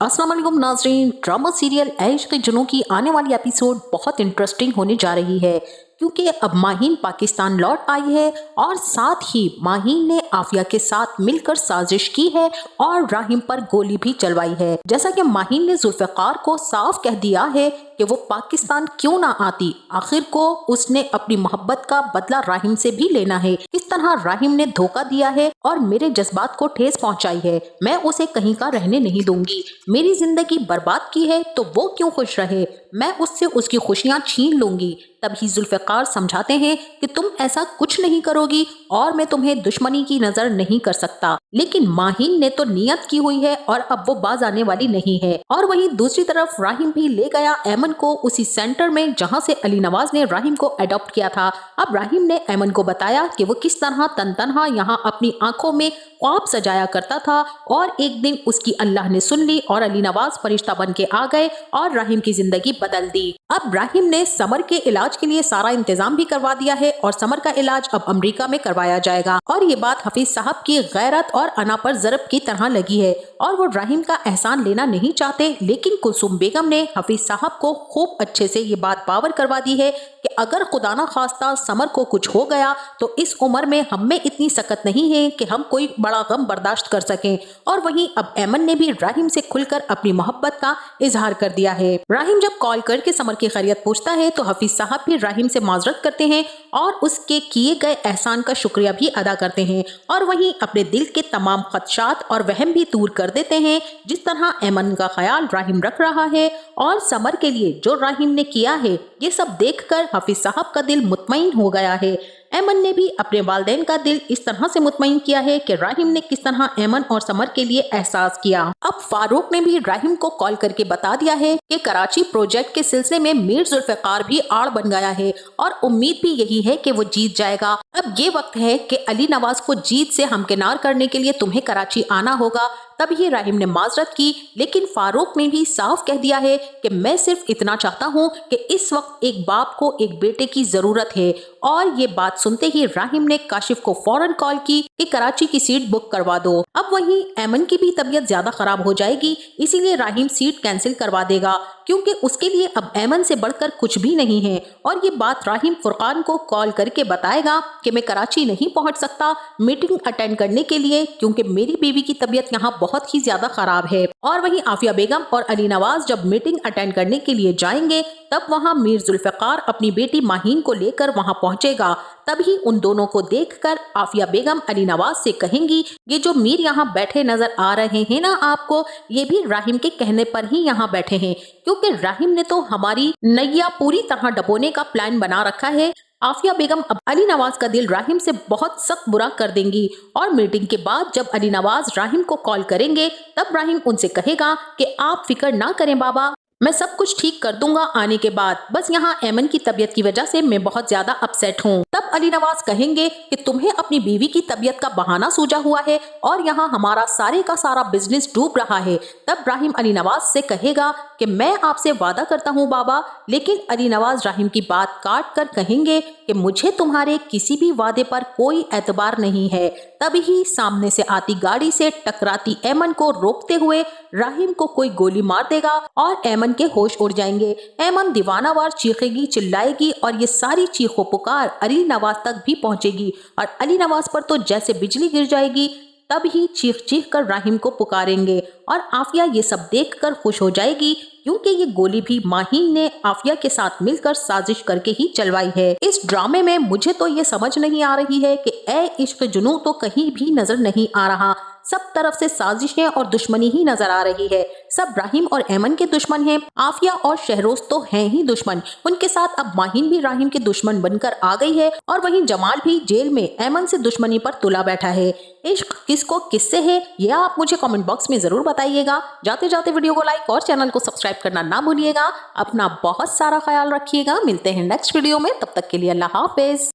अस्सलाम वालेकुम नाज़रीन। ड्रामा सीरियल ऐ इश्क़ जुनून की आने वाली एपिसोड बहुत इंटरेस्टिंग होने जा रही है, क्योंकि अब माहीन पाकिस्तान लौट आई है और साथ ही माहीन ने आफिया के साथ मिलकर साजिश की है और राहिम पर गोली भी चलवाई है। जैसा कि माहीन ने जुल्फ़िकार को साफ कह दिया है कि वो पाकिस्तान क्यों ना आती, आखिर को उसने अपनी मोहब्बत का बदला राहिम से भी लेना है। किस तरह राहिम ने धोखा दिया है और मेरे जज्बात को ठेस पहुंचाई है, मैं उसे कहीं का रहने नहीं दूंगी। मेरी जिंदगी बर्बाद की है तो वो क्यों खुश रहे, मैं उससे उसकी खुशियां छीन लूंगी। तभी जुल्फ़िकार समझाते हैं कि तुम ऐसा कुछ नहीं करोगी और मैं तुम्हें दुश्मनी की नजर नहीं कर सकता। लेकिन माहीन ने तो नियत की हुई है और अब वो बाज आने वाली नहीं है। और वहीं दूसरी तरफ राहिम भी ले गया ऐमन को उसी सेंटर में जहां से अली नवाज ने राहिम को अडॉप्ट किया था। अब राहिम ने ऐमन को बताया कि वो किस तरह तनतनहा यहाँ अपनी आंखों में ख्वाब सजाया करता था और एक दिन उसकी अल्लाह ने सुन ली और अली नवाज फरिश्ता बन के आ गए और राहिम की जिंदगी बदल दी। अब राहिम ने समर के इलाज के लिए सारा इंतजाम भी करवा दिया है और समर का इलाज अब अमेरिका में करवाया जाएगा। और ये बात हफीज साहब की गैरत और अना पर ज़रब की तरह लगी है और वो राहिम का एहसान लेना नहीं चाहते। लेकिन कुलसुम बेगम ने हफीज साहब को खूब अच्छे से ये बात पावर करवा दी है कि अगर खुदा ना खास्ता समर को कुछ हो गया तो इस उम्र में हम में इतनी सकत नहीं है कि हम कोई बड़ा गम बर्दाश्त कर सकें। और वहीं अब ऐमन ने भी राहिम से खुलकर अपनी मोहब्बत का इजहार कर दिया है। राहिम जब कॉल करके समर की खैरियत पूछता है तो हफीज साहब भी राहिम से माजरत करते हैं और उसके किए गए एहसान का शुक्रिया भी अदा करते हैं और वहीं अपने दिल के तमाम खदशात और वहम भी दूर कर देते हैं। जिस तरह ऐमन का ख्याल राहिम रख रहा है और समर के लिए जो राहिम ने किया है, ये सब देखकर हफीज साहब का दिल मुतमईन हो गया है। ऐमन ने भी अपने वालिदैन का दिल इस तरह से मुतमईन किया है कि राहिम ने किस तरह ऐमन और समर के लिए एहसास किया। अब फारूक ने भी राहिम को कॉल करके बता दिया है कि कराची प्रोजेक्ट के सिलसिले में मीर जुल्फ़िकार भी आड़ बन गया है और उम्मीद भी यही है कि वो जीत जाएगा। अब ये वक्त है कि अली नवाज को जीत से हमकिनार करने के लिए तुम्हें कराची आना होगा। तब ही राहिम ने माजरत की, लेकिन फारूक ने भी साफ कह दिया है कि मैं सिर्फ इतना चाहता हूँ कि इस वक्त एक बाप को एक बेटे की जरूरत है। और ये बात सुनते ही राहिम ने काशिफ को फौरन कॉल की कि कराची की सीट बुक करवा दो। अब वहीं ऐमन की भी तबीयत ज्यादा खराब हो जाएगी, इसीलिए राहिम सीट कैंसिल करवा देगा क्योंकि उसके लिए अब ऐमन से बढ़कर कुछ भी नहीं है। और ये बात राहिम फुरकान को कॉल करके बताएगा कि मैं कराची नहीं पहुंच सकता मीटिंग अटेंड करने के लिए क्योंकि मेरी बीवी की तबीयत यहाँ बहुत ही ज्यादा खराब है। और वहीं आफिया बेगम और अली नवाज जब मीटिंग अटेंड करने के लिए जाएंगे तब वहाँ मीर जुल्फ़िकार अपनी बेटी माहीन को लेकर वहाँ पहुंचेगा। तभी उन दोनों को देखकर आफिया बेगम अली नवाज से कहेंगी, ये जो मीर यहाँ बैठे नजर आ रहे हैं ना आपको, ये भी राहिम के कहने पर ही यहाँ बैठे हैं क्योंकि राहिम ने तो हमारी नैया पूरी तरह डबोने का प्लान बना रखा है। आफिया बेगम अब अली नवाज का दिल राहिम से बहुत सख्त बुरा कर देंगी और मीटिंग के बाद जब अली नवाज राहिम को कॉल करेंगे तब राहिम उनसे कहेगा कि आप फिक्र ना करें बाबा, मैं सब कुछ ठीक कर दूंगा आने के बाद, बस यहाँ ऐमन की तबीयत की वजह से मैं बहुत ज्यादा अपसेट हूँ। तब अली नवाज कहेंगे कि तुम्हें अपनी बीवी की तबीयत का बहाना सूझा हुआ है और यहाँ हमारा सारे का सारा बिजनेस डूब रहा है। तब राहिम अली नवाज से कहेगा कि मैं आपसे वादा करता हूँ बाबा, लेकिन अली नवाज राहिम की बात काट कर कहेंगे कि मुझे तुम्हारे किसी भी वादे पर कोई एतबार नहीं है। तभी सामने से आती गाड़ी से टकराती ऐमन को रोकते हुए राहिम को कोई गोली मार देगा और ऐमन के होश उड़ जाएंगे। ऐमन दीवानावार चीखेगी, चिल्लाएगी और ये सारी चीखों पुकार अली नवाज तक भी पहुंचेगी और अली नवाज पर तो जैसे बिजली गिर जाएगी। तब ही चीख चीख कर राहिम को पुकारेंगे और आफिया ये सब देखकर खुश हो जाएगी क्योंकि ये गोली भी माहीन ने आफिया के साथ मिलकर साजिश करके ही चलवाई है। इस ड्रामे में मुझे तो ये समझ नहीं आ रही है कि ऐ इश्क जुनून तो कहीं भी नजर नहीं आ रहा, सब तरफ से साजिशें और दुश्मनी ही नजर आ रही है। सब राहिम और ऐमन के दुश्मन हैं, आफिया और शहरोज तो हैं ही दुश्मन, उनके साथ अब माहीन भी राहिम के दुश्मन बनकर आ गई है और वहीं जमाल भी जेल में ऐमन से दुश्मनी पर तुला बैठा है। इश्क किसको किससे है यह आप मुझे कमेंट बॉक्स में जरूर बताइएगा। जाते जाते वीडियो को लाइक और चैनल को सब्सक्राइब करना ना भूलिएगा। अपना बहुत सारा ख्याल रखिएगा। मिलते हैं नेक्स्ट वीडियो में, तब तक के लिए अल्लाह हाफिज।